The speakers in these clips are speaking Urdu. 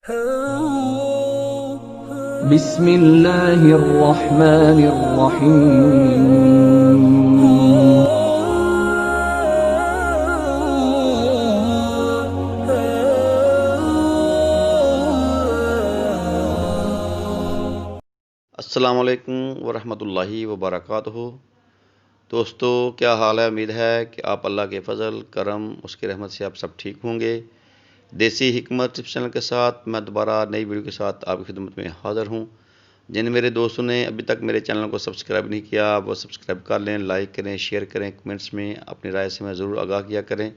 بسم اللہ الرحمن الرحیم۔ السلام علیکم ورحمۃ اللہ وبرکاتہ۔ دوستو، کیا حال ہے؟ امید ہے کہ آپ اللہ کے فضل کرم اس کی رحمت سے آپ سب ٹھیک ہوں گے۔ دیسی حکمت ٹپس چینل کے ساتھ میں دوبارہ نئی ویڈیو کے ساتھ آپ کی خدمت میں حاضر ہوں۔ جن میرے دوستوں نے ابھی تک میرے چینل کو سبسکرائب نہیں کیا وہ سبسکرائب کر لیں، لائک کریں، شیئر کریں، کمنٹس میں اپنی رائے سے میں ضرور آگاہ کیا کریں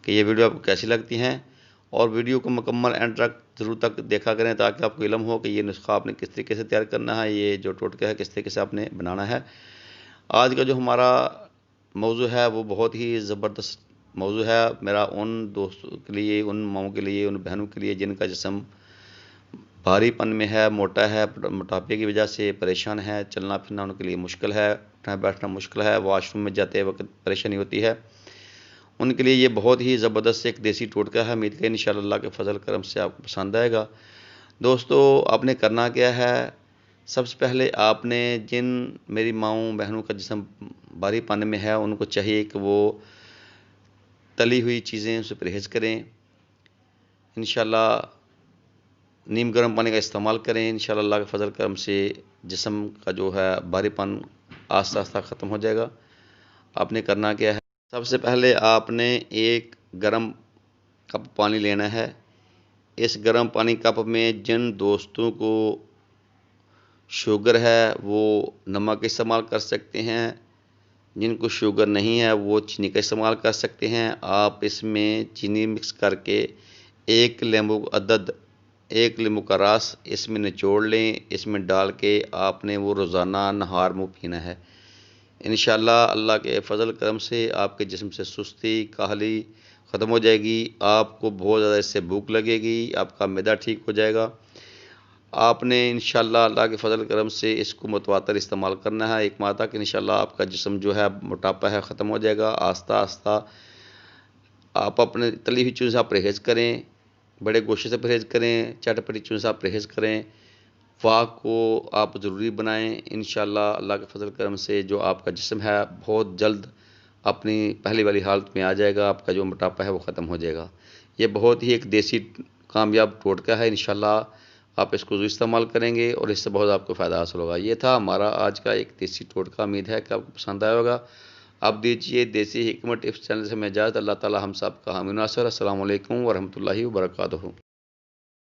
کہ یہ ویڈیو آپ کو کیسی لگتی ہیں، اور ویڈیو کو مکمل اینڈ تک ضرور تک دیکھا کریں تاکہ آپ کو علم ہو کہ یہ نسخہ آپ نے کس طریقے سے تیار کرنا ہے، یہ جو ٹوٹکا ہے کس طریقے سے آپ نے بنانا ہے۔ آج کا جو ہمارا موضوع ہے وہ بہت ہی زبردست موضوع ہے میرا ان دوستوں کے لیے، ان ماؤں کے لیے، ان بہنوں کے لیے جن کا جسم بھاری پن میں ہے، موٹا ہے، موٹاپے کی وجہ سے پریشان ہے، چلنا پھرنا ان کے لیے مشکل ہے، اٹھنا بیٹھنا مشکل ہے، واش روم میں جاتے وقت پریشانی ہوتی ہے، ان کے لیے یہ بہت ہی زبردست ایک دیسی ٹوٹکا ہے۔ امید ہے انشاءاللہ اللہ کے فضل کرم سے آپ کو پسند آئے گا۔ دوستو، آپ نے کرنا کیا ہے؟ سب سے پہلے آپ نے جن میری ماؤں بہنوں کا جسم بھاری پن میں ہے ان کو چاہیے کہ وہ تلی ہوئی چیزیں سے پرہیز کریں، انشاءاللہ نیم گرم پانی کا استعمال کریں، انشاءاللہ اللہ کے فضل کرم سے جسم کا جو ہے بھاری پن آہستہ آہستہ ختم ہو جائے گا۔ آپ نے کرنا کیا ہے؟ سب سے پہلے آپ نے ایک گرم کپ پانی لینا ہے۔ اس گرم پانی کپ میں جن دوستوں کو شوگر ہے وہ نمک استعمال کر سکتے ہیں، جن کو شوگر نہیں ہے وہ چینی کا استعمال کر سکتے ہیں۔ آپ اس میں چینی مکس کر کے ایک لیمو کا رس اس میں نچوڑ لیں، اس میں ڈال کے آپ نے وہ روزانہ نہار منہ پینا ہے۔ انشاءاللہ اللہ کے فضل کرم سے آپ کے جسم سے سستی، کاہلی ختم ہو جائے گی، آپ کو بہت زیادہ اس سے بھوک لگے گی، آپ کا معدہ ٹھیک ہو جائے گا۔ آپ نے انشاءاللہ اللہ کے فضل کرم سے اس کو متواتر استعمال کرنا ہے ایک ماہ تک، انشاءاللہ آپ کا جسم جو ہے موٹاپا ہے ختم ہو جائے گا۔ آہستہ آہستہ آپ اپنے تلی ہوئی چیزوں سے پرہیز کریں، بڑے گوشے سے پرہیز کریں، چٹپٹی چیزوں سے پرہیز کریں، واک کو آپ ضروری بنائیں۔ انشاءاللہ اللہ کے فضل کرم سے جو آپ کا جسم ہے بہت جلد اپنی پہلی والی حالت میں آ جائے گا، آپ کا جو موٹاپا ہے وہ ختم ہو جائے گا۔ یہ بہت ہی ایک دیسی کامیاب ٹوٹکا ہے، انشاءاللہ آپ اس کو ضرور استعمال کریں گے اور اس سے بہت آپ کو فائدہ حاصل ہوگا۔ یہ تھا ہمارا آج کا ایک دیسی ٹوٹکا، امید ہے کہ آپ کو پسند آیا ہوگا۔ آپ دیجیے دیسی حکمت ٹپس چینل سے میں اجازت۔ اللہ تعالی ہم سب کا حامی و ناصر۔ السلام علیکم ورحمۃ اللہ وبرکاتہ۔